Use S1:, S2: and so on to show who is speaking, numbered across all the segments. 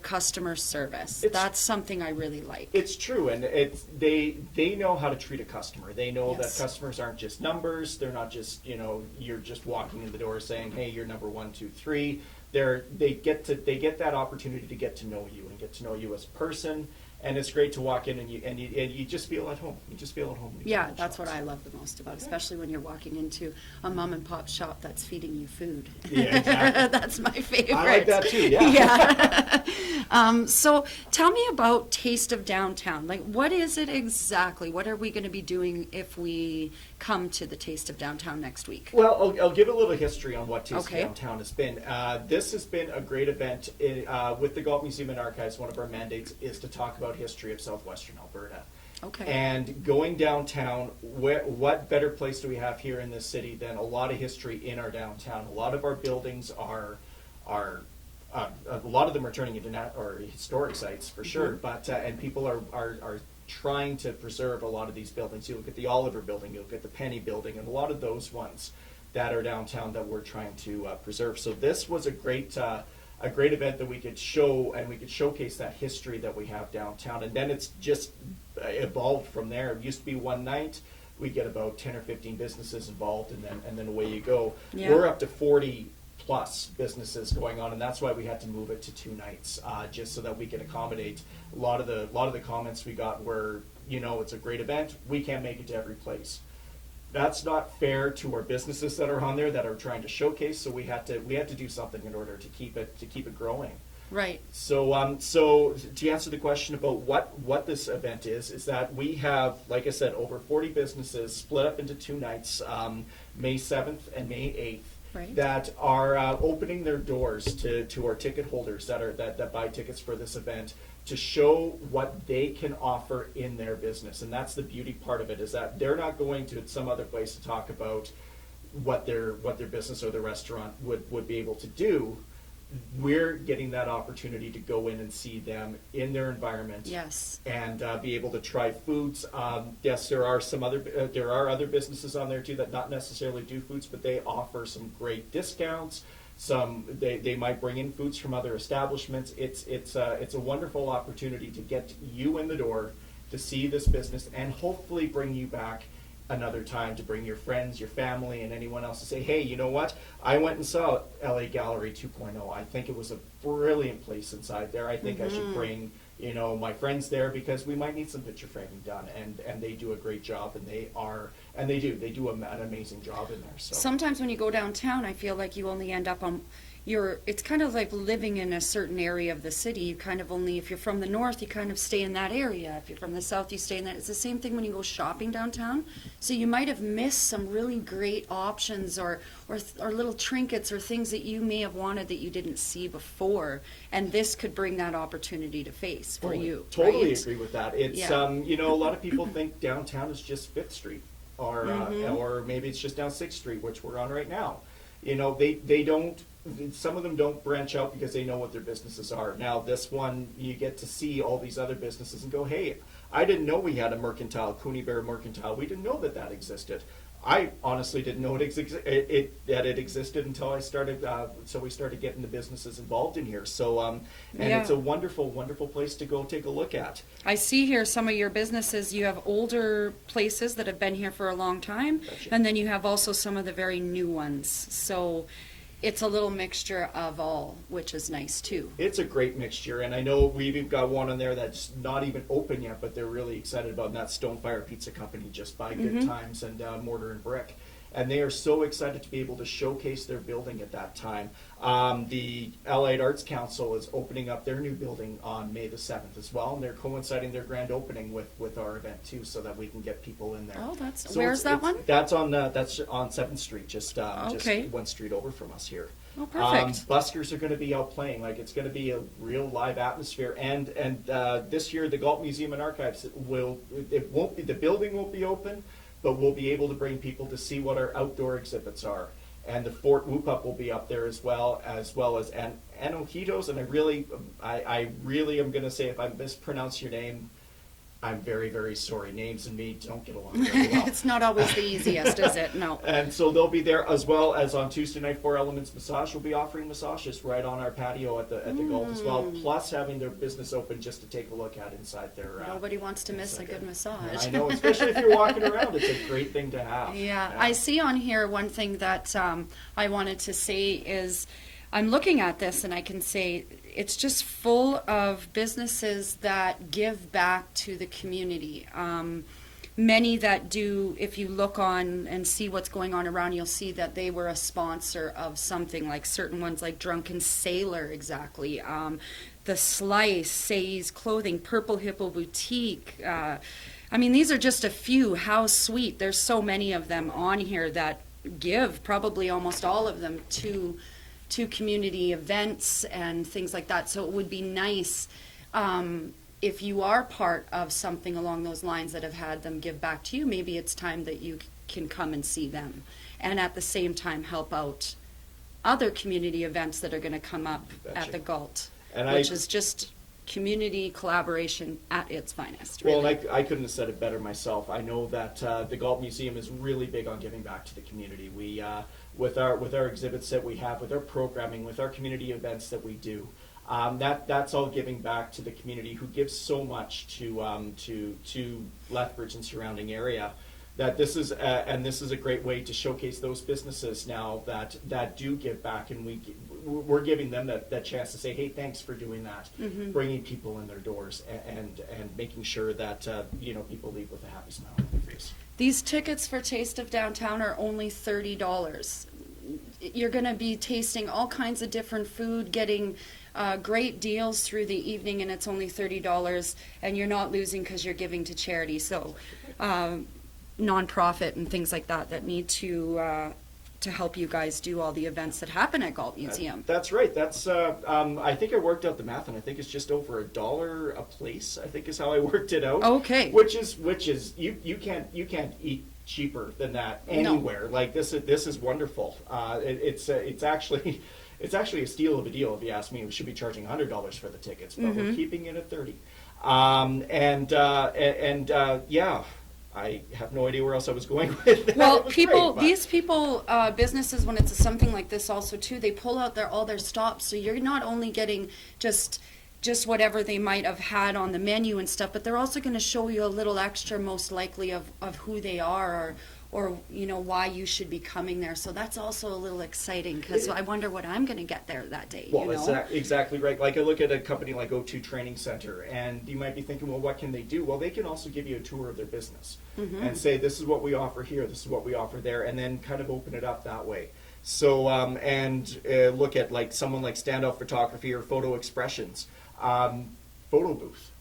S1: customer service.
S2: It's
S1: That's something I really like.
S2: It's true, and they know how to treat a customer. They know
S1: Yes.
S2: that customers aren't just numbers. They're not just you're just walking in the door saying, hey, you're number 1, 2, 3. They get that opportunity to get to know you and get to know you as a person. And it's great to walk in and you just feel at home. You just feel at home. When you
S1: Yeah,
S2: go in the
S1: that's what
S2: shops.
S1: I love the most about, especially when you're walking into a mom and pop shop that's feeding you food.
S2: Yeah, exactly.
S1: That's my favorite.
S2: I like that too. Yeah.
S1: Yeah. So tell me about Taste of Downtown. Like, what is it exactly? What are we going to be doing if we come to the Taste of Downtown next week?
S2: Well, I'll give a little history on what Taste
S1: Okay.
S2: of Downtown has been. This has been a great event with the Galt Museum and Archives. One of our mandates is to talk about history of southwestern Alberta.
S1: Okay.
S2: And going downtown, what better place do we have here in this city than a lot of history in our downtown? A lot of our buildings are a lot of them are turning into or historic sites for sure, but and people are trying to preserve a lot of these buildings. You look at the Oliver Building, you look at the Penny Building, and a lot of those ones that are downtown that we're trying to preserve. So this was a great event that we could show and we could showcase that history that we have downtown. And then it's just evolved from there. It used to be one night. We get about 10 or 15 businesses involved, and then away you go.
S1: Yeah.
S2: We're up to 40 plus businesses going on, and that's why we had to move it to 2 nights, just so that we can accommodate a lot of the comments we got were, it's a great event. We can't make it to every place. That's not fair to our businesses that are on there that are trying to showcase. So we had to do something in order to keep it growing.
S1: Right.
S2: So to answer the question about what this event is that we have, like I said, over 40 businesses split up into 2 nights, May 7th and May 8th.
S1: Right.
S2: That are opening their doors to our ticket holders that buy tickets for this event to show what they can offer in their business. And that's the beauty part of it, is that they're not going to some other place to talk about what their business or the restaurant would be able to do. We're getting that opportunity to go in and see them in their environment.
S1: Yes.
S2: And be able to try foods. Yes, there are other businesses on there too that not necessarily do foods, but they offer some great discounts. They might bring in foods from other establishments. It's a wonderful opportunity to get you in the door to see this business and hopefully bring you back another time, to bring your friends, your family, and anyone else to say, hey, you know what? I went and saw LA Gallery 2.0. I think it was a brilliant place inside there. I think I should bring my friends there because we might need some picture framing done, and they do a great job, and they do an amazing job in there. So
S1: Sometimes when you go downtown, I feel like you only end up on it's kind of like living in a certain area of the city. You kind of only, if you're from the north, you kind of stay in that area. If you're from the south, you stay in that. It's the same thing when you go shopping downtown. So you might have missed some really great options or little trinkets or things that you may have wanted that you didn't see before. And this could bring that opportunity to face for you.
S2: Totally
S1: right?
S2: agree with that. It's
S1: Yeah.
S2: a lot of people think downtown is just Fifth Street, or maybe it's just down Sixth Street, which we're on right now. They don't. Some of them don't branch out because they know what their businesses are. Now, this one, you get to see all these other businesses and go, hey, I didn't know we had a Mercantile, Cooney Bear Mercantile. We didn't know that existed. I honestly didn't know that it existed until I started. So we started getting the businesses involved in here. So it's a wonderful, wonderful place to go take a look at.
S1: I see here some of your businesses. You have older places that have been here for a long time,
S2: Gotcha.
S1: and then you have also some of the very new ones. So it's a little mixture of all, which is nice too.
S2: It's a great mixture, and I know we've got one on there that's not even open yet, but they're really excited about, and that's Stonefire Pizza Company, just by Good Times and Mortar and Brick. And they are so excited to be able to showcase their building at that time. The Allied Arts Council is opening up their new building on May the 7th as well, and they're coinciding their grand opening with our event too, so that we can get people in there.
S1: Oh, that's
S2: So
S1: where's that one?
S2: That's on 7th Street, just
S1: Okay.
S2: one street over from us here.
S1: Oh, perfect.
S2: Buskers are going to be out playing. Like, it's going to be a real live atmosphere. And this year, the Galt Museum and Archives the building won't be open, but we'll be able to bring people to see what our outdoor exhibits are. And the Fort Whoop Up will be up there as well as Anojitos. And I really am going to say, if I mispronounce your name, I'm very, very sorry. Names and me don't get along very well.
S1: It's not always the easiest, is it? No.
S2: And so they'll be there, as well as on Tuesday night, Four Elements Massage will be offering massages right on our patio at the Gulf as well, plus having their business open just to take a look at inside their.
S1: Nobody wants to miss a good massage.
S2: I know, especially if you're walking around, it's a great thing to have.
S1: Yeah, I see on here one thing that I wanted to say is I'm looking at this and I can say it's just full of businesses that give back to the community. Many that do, if you look on and see what's going on around, you'll see that they were a sponsor of something, like certain ones like Drunken Sailor, exactly. The Slice, Say's Clothing, Purple Hippo Boutique. I mean, these are just a few. How sweet. There's so many of them on here that give, probably almost all of them, to community events and things like that. So it would be nice if you are part of something along those lines that have had them give back to you, maybe it's time that you can come and see them. And at the same time help out other community events that are going to come up at the Galt, which is just community collaboration at its finest. Really.
S2: Well, and I couldn't have said it better myself. I know that the Galt Museum is really big on giving back to the community. We with our exhibits that we have, with our programming, with our community events that we do, that's all giving back to the community who gives so much to Lethbridge and surrounding area. That this is a great way to showcase those businesses now that do give back, and we're giving them that chance to say, hey, thanks for doing that, bringing people in their doors and making sure that people leave with a happy smile on their face.
S1: These tickets for Taste of Downtown are only $30. You're going to be tasting all kinds of different food, getting great deals through the evening, and it's only $30, and you're not losing because you're giving to charity. So. Nonprofit and things like that need to help you guys do all the events that happen at Galt Museum.
S2: That's right. That's I think I worked out the math, and I think it's just over $1 a place. I think is how I worked it out.
S1: Okay.
S2: Which is you can't eat cheaper than that anywhere. No. Like this is wonderful. It's actually a steal of a deal if you ask me. We should be charging $100 for the tickets, but we're keeping it at $30. Yeah. I have no idea where else I was going with that.
S1: Well, these people, businesses, when it's something like this also too, they pull out all their stops. So you're not only getting just whatever they might have had on the menu and stuff, but they're also going to show you a little extra, most likely, of who they are or why you should be coming there. So that's also a little exciting because I wonder what I'm going to get there that day.
S2: Well, exactly right. Like I look at a company like O2 Training Center, and you might be thinking, well, what can they do? Well, they can also give you a tour of their business and say, this is what we offer here, this is what we offer there, and then kind of open it up that way. So, look at like someone like Standout Photography or Photo Expressions, photo booth.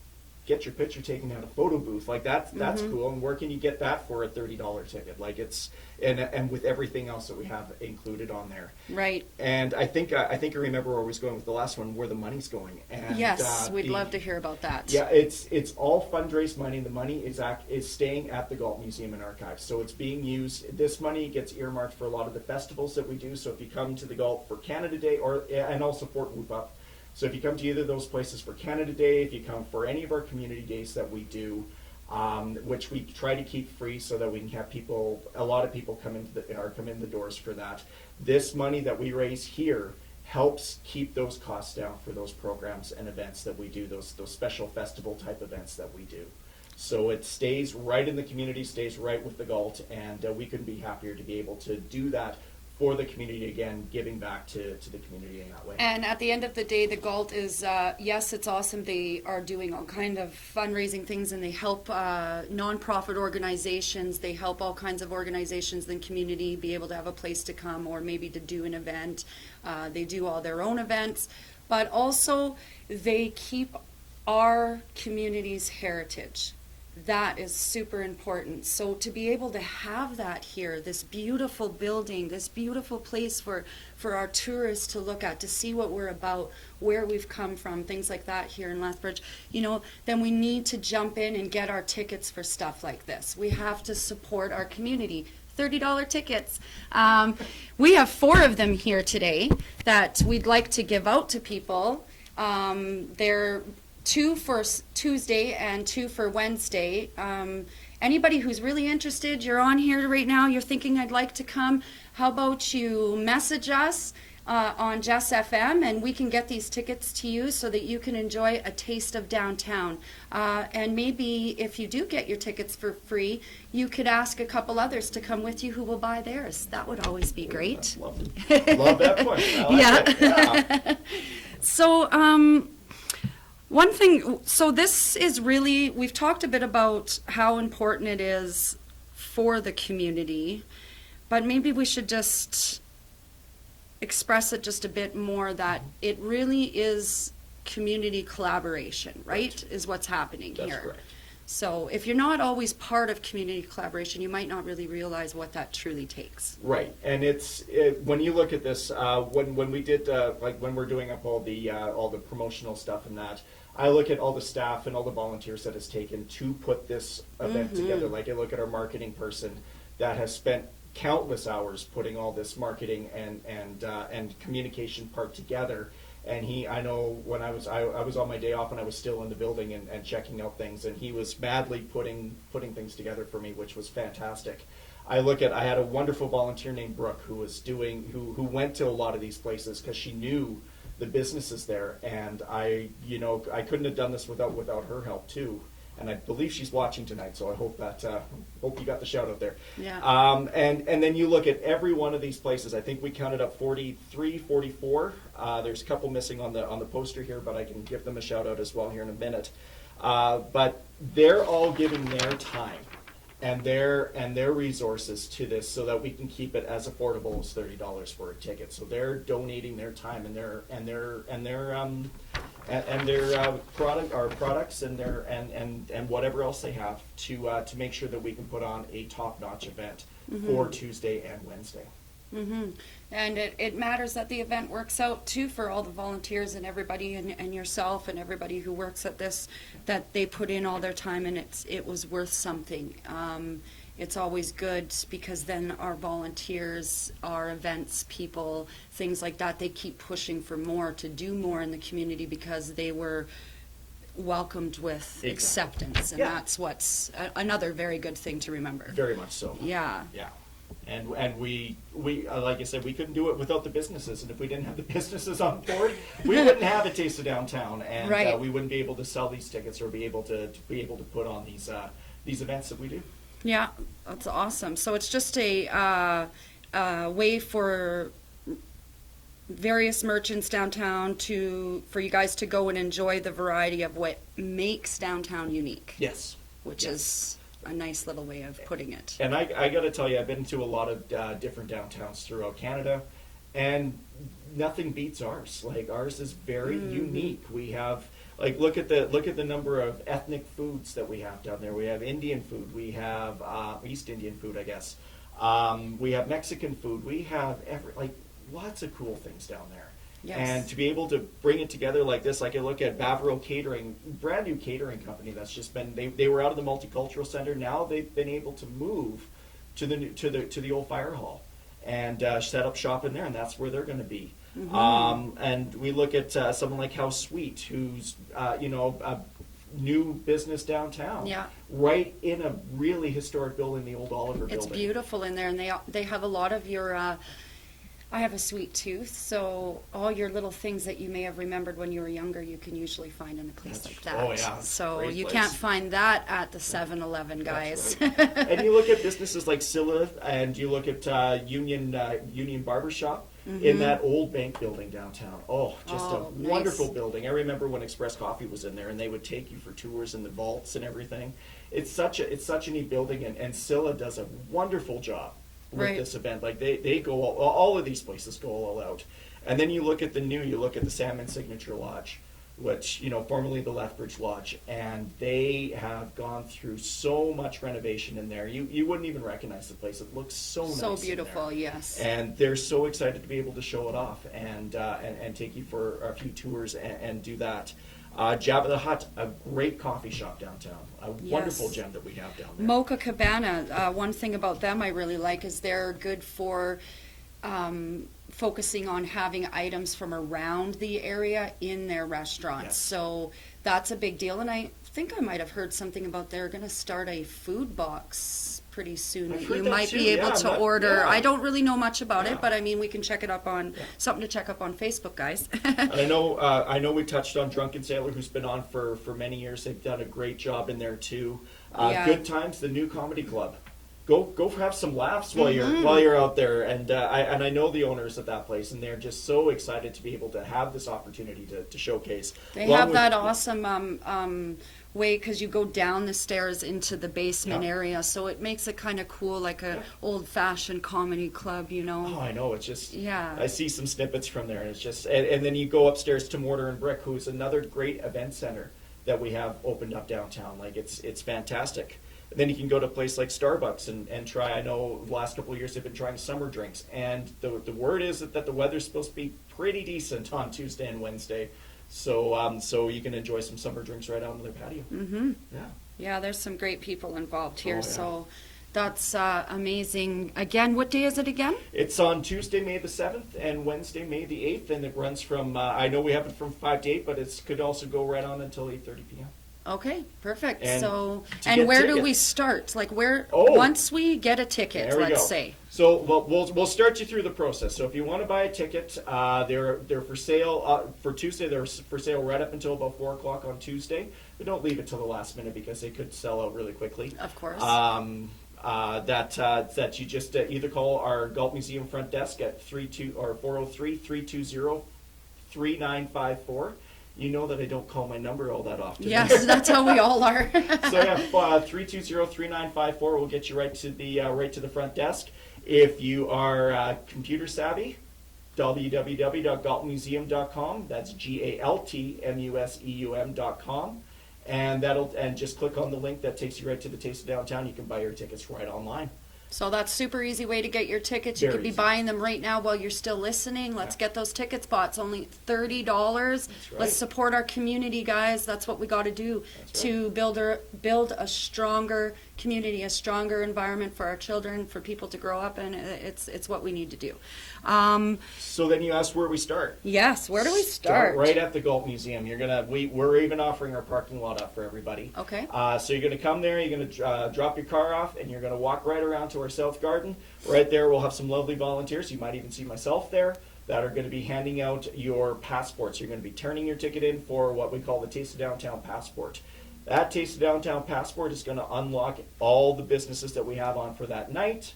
S2: Get your picture taken at a photo booth, like that's cool. And where can you get that for a $30 ticket? Like it's and with everything else that we have included on there.
S1: Right.
S2: And I think I remember where I was going with the last one, where the money's going. And
S1: yes, we'd love to hear about that.
S2: Yeah, it's all fundraised money. The money is staying at the Galt Museum and Archives, so it's being used. This money gets earmarked for a lot of the festivals that we do. So if you come to the Galt for Canada Day, and also Fort Whoop Up. So if you come to either of those places for Canada Day, if you come for any of our community days that we do, which we try to keep free so that we can have a lot of people come in the doors for that. This money that we raise here helps keep those costs down for those programs and events that we do, those special festival type events that we do. So it stays right in the community, stays right with the Galt, and we couldn't be happier to be able to do that for the community, again, giving back to the community in that way.
S1: And at the end of the day, the Galt is, yes, it's awesome. They are doing all kind of fundraising things, and they help nonprofit organizations. They help all kinds of organizations in the community be able to have a place to come or maybe to do an event. They do all their own events, but also they keep our community's heritage. That is super important. So to be able to have that here, this beautiful building, this beautiful place for our tourists to look at, to see what we're about, where we've come from, things like that here in Lethbridge, then we need to jump in and get our tickets for stuff like this. We have to support our community. $30 tickets. We have 4 of them here today that we'd like to give out to people. They're 2 for Tuesday and 2 for Wednesday. Anybody who's really interested, you're on here right now, you're thinking I'd like to come, how about you message us on Jess FM, and we can get these tickets to you so that you can enjoy a taste of downtown. And maybe if you do get your tickets for free, you could ask a couple others to come with you who will buy theirs. That would always be great.
S2: Love that point. I like it. Yeah.
S1: So, one thing, so this is really, we've talked a bit about how important it is for the community, but maybe we should just express it just a bit more that it really is community collaboration, right? Is what's happening
S2: That's
S1: here.
S2: correct.
S1: So if you're not always part of community collaboration, you might not really realize what that truly takes.
S2: Right, and when you look at this, when we did like when we're doing up all the promotional stuff and that, I look at all the staff and all the volunteers that it's taken to put this event together. Like I look at our marketing person that has spent countless hours putting all this marketing and communication part together. And I know when I was on my day off and I was still in the building and checking out things, and he was madly putting things together for me, which was fantastic. I had a wonderful volunteer named Brooke who went to a lot of these places because she knew the businesses there, and I couldn't have done this without her help too. And I believe she's watching tonight, so I hope you got the shout out there.
S1: Yeah.
S2: And then you look at every one of these places. I think we counted up 43, 44. There's a couple missing on the poster here, but I can give them a shout out as well here in a minute. But they're all giving their time and their resources to this so that we can keep it as affordable as $30 for a ticket. So they're donating their time and their products and whatever else they have to make sure that we can put on a top-notch event for Tuesday and Wednesday.
S1: Mm-hmm. And it matters that the event works out too for all the volunteers and everybody and yourself and everybody who works at this, that they put in all their time and it was worth something. It's always good because then our volunteers, our events people, things like that, they keep pushing for more, to do more in the community because they were welcomed with acceptance. And that's what's another very good thing to remember.
S2: Very much so.
S1: Yeah.
S2: Yeah. And we like I said, we couldn't do it without the businesses, and if we didn't have the businesses on board, we wouldn't have a Taste of Downtown, and we wouldn't be able to sell these tickets or be able to put on these events that we do.
S1: Yeah, that's awesome. So it's just a way for various merchants downtown for you guys to go and enjoy the variety of what makes downtown unique.
S2: Yes.
S1: Which is a nice little way of putting it.
S2: And I got to tell you, I've been to a lot of different downtowns throughout Canada, and nothing beats ours. Like, ours is very unique. We have, like, look at the number of ethnic foods that we have down there. We have Indian food. We have East Indian food, I guess. We have Mexican food. We have lots of cool things down there.
S1: Yes.
S2: And to be able to bring it together like this, like I look at Bavaro Catering, brand new catering company that's just been, they were out of the multicultural center. Now they've been able to move to the old fire hall and set up shop in there, and that's where they're going to be. And we look at someone like House Sweet, who's a new business downtown.
S1: Yeah.
S2: Right in a really historic building, the old Oliver building.
S1: It's beautiful in there, and they have a lot of your. I have a sweet tooth, so all your little things that you may have remembered when you were younger, you can usually find in a place like that.
S2: Oh, yeah.
S1: So
S2: Great
S1: you
S2: place.
S1: can't find that at the 7-Eleven, guys.
S2: Right. And you look at businesses like Scylla, and you look at Union Barbershop in that old bank building downtown. Oh, just a wonderful building. I remember when Express Coffee was in there, and they would take you for tours in the vaults and everything. It's such a neat building, and Scylla does a wonderful job with this event. Like they go all of these places go all out. And then you look at the Salmon Signature Lodge, which, formerly the Lethbridge Lodge, and they have gone through so much renovation in there. You wouldn't even recognize the place. It looks so nice.
S1: So beautiful, yes.
S2: And they're so excited to be able to show it off and take you for a few tours and do that. Jabba the Hutt, a great coffee shop downtown. A wonderful gem that we have down there.
S1: Mocha Cabana, one thing about them I really like is they're good for focusing on having items from around the area in their restaurants.
S2: Yes.
S1: So that's a big deal. And I think I might have heard something about they're going to start a food box pretty soon.
S2: I've
S1: that
S2: heard
S1: you
S2: that
S1: might
S2: too.
S1: be able
S2: Yeah,
S1: to
S2: that-
S1: order.
S2: yeah.
S1: I don't really know much about
S2: Yeah.
S1: it, but I mean, we can check it up on
S2: Yeah.
S1: something to check up on Facebook, guys.
S2: And I know we touched on Drunken Sailor, who's been on for many years. They've done a great job in there too.
S1: Yeah.
S2: Good Times, the new comedy club. Go have some laughs while
S1: Mm-hmm.
S2: you're out there. And I know the owners of that place, and they're just so excited to be able to have this opportunity to showcase.
S1: They
S2: Along
S1: have
S2: with-
S1: that awesome way because you go down the stairs into the basement
S2: Yeah.
S1: area, so it makes it kind of cool, like a
S2: Yeah.
S1: old-fashioned comedy club, you know.
S2: Oh, I know. It's just
S1: Yeah.
S2: I see some snippets from there, and it's just and then you go upstairs to Mortar and Brick, who's another great event center that we have opened up downtown. Like it's fantastic. And then you can go to a place like Starbucks and try. I know the last couple of years they've been trying summer drinks, and the word is that the weather's supposed to be pretty decent on Tuesday and Wednesday. So you can enjoy some summer drinks right out on their patio.
S1: Mm-hmm.
S2: Yeah.
S1: Yeah, there's some great people involved here,
S2: Oh, yeah.
S1: so that's amazing. Again, what day is it again?
S2: It's on Tuesday, May the 7th, and Wednesday, May the 8th, and it runs from, I know we have it from 5 to 8, but it could also go right on until 8:30 p.m.
S1: Okay, perfect.
S2: And
S1: So,
S2: to
S1: and
S2: get
S1: where do we
S2: tickets-
S1: start? Like where,
S2: Oh.
S1: once we get a ticket,
S2: There we
S1: let's
S2: go.
S1: say.
S2: So we'll start you through the process. So if you want to buy a ticket, they're for sale for Tuesday. They're for sale right up until about 4 o'clock on Tuesday. But don't leave it till the last minute because they could sell out really quickly.
S1: Of course.
S2: That you just either call our Galt Museum front desk at 403-320-3954. You know that I don't call my number all that often.
S1: Yes, that's how we all are.
S2: So yeah, 320-3954 will get you right to the front desk. If you are computer savvy, www.galtmuseum.com. That's GALTMUSEUM.com, and just click on the link that takes you right to the Taste of Downtown. You can buy your tickets right online.
S1: So that's super easy way to get your tickets. You
S2: Very
S1: could be
S2: easy.
S1: buying them right now while you're still listening. Let's
S2: Yeah.
S1: get those tickets bought. It's only $30.
S2: right.
S1: Let's support our community, guys. That's what we got to do
S2: That's
S1: to build a stronger community, a stronger environment for our children, for people to grow up in. It's what we need to do.
S2: So then you asked where we start.
S1: Yes, where do we start?
S2: Right at the Galt Museum. We're even offering our parking lot up for everybody.
S1: Okay.
S2: So you're going to come there, you're going to drop your car off, and you're going to walk right around to our South Garden. Right there, we'll have some lovely volunteers. You might even see myself there that are going to be handing out your passports. You're going to be turning your ticket in for what we call the Taste of Downtown Passport. That Taste of Downtown Passport is going to unlock all the businesses that we have on for that night.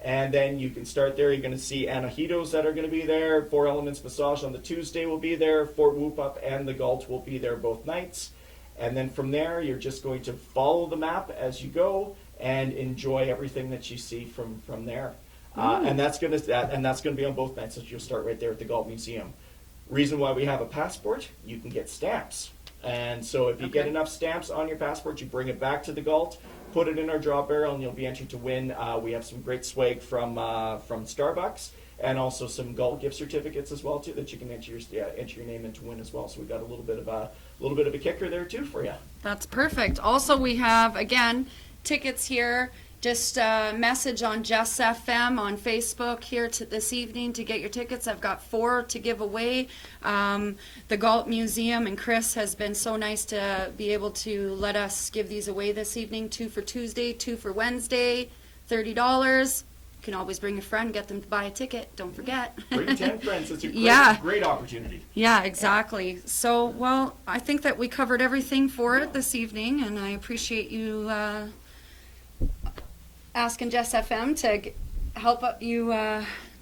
S2: And then you can start there. You're going to see Anahitos that are going to be there. Four Elements Massage on the Tuesday will be there. Fort Whoop Up and the Galt will be there both nights. And then from there, you're just going to follow the map as you go and enjoy everything that you see from there. And that's going to be on both nights. So you'll start right there at the Galt Museum. Reason why we have a passport, you can get stamps. And so if you get
S1: Okay.
S2: enough stamps on your passport, you bring it back to the Galt, put it in our draw barrel, and you'll be entered to win. We have some great swag from Starbucks, and also some Galt gift certificates as well too that you can enter your name in to win as well. So we got a little bit of a kicker there too for you.
S1: That's perfect. Also, we have, again, tickets here. Just message on Jess FM on Facebook here this evening to get your tickets. I've got 4 to give away. The Galt Museum and Chris has been so nice to be able to let us give these away this evening. 2 for Tuesday, 2 for Wednesday, $30. You can always bring a friend, get them to buy a ticket. Don't forget.
S2: Bring 10 friends. It's a
S1: Yeah.
S2: great opportunity.
S1: Yeah, exactly. So, well, I think that we covered everything for it this evening, and I appreciate you asking Jess FM to help you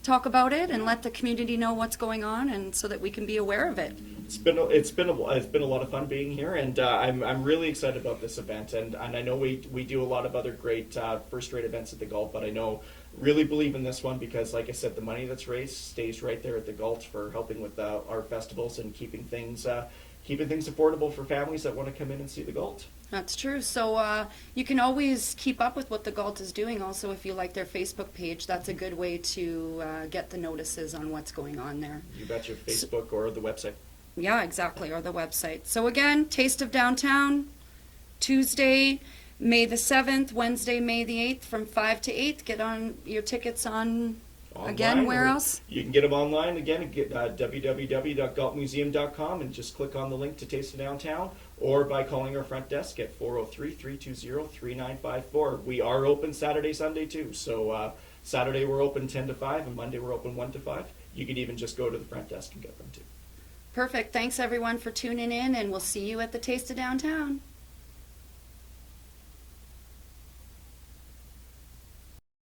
S1: talk about it and let the community know what's going on, and so that we can be aware of it.
S2: It's been a lot of fun being here, and I'm really excited about this event. And I know we do a lot of other great first-rate events at the Galt, but I really believe in this one because, like I said, the money that's raised stays right there at the Galt for helping with our festivals and keeping things affordable for families that want to come in and see the Galt.
S1: That's true. So you can always keep up with what the Galt is doing. Also, if you like their Facebook page, that's a good way to get the notices on what's going on there.
S2: You bet your Facebook or the website.
S1: Yeah, exactly, or the website. So again, Taste of Downtown, Tuesday, May the 7th, Wednesday, May the 8th, from 5 to 8. Get on your tickets on Again, where
S2: or
S1: else?
S2: You can get them online again at www.galtmuseum.com and just click on the link to Taste of Downtown, or by calling our front desk at 403-320-3954. We are open Saturday, Sunday too. So Saturday we're open 10 to 5 and Monday we're open 1 to 5. You could even just go to the front desk and get them too.
S1: Perfect. Thanks everyone for tuning in, and we'll see you at the Taste of Downtown.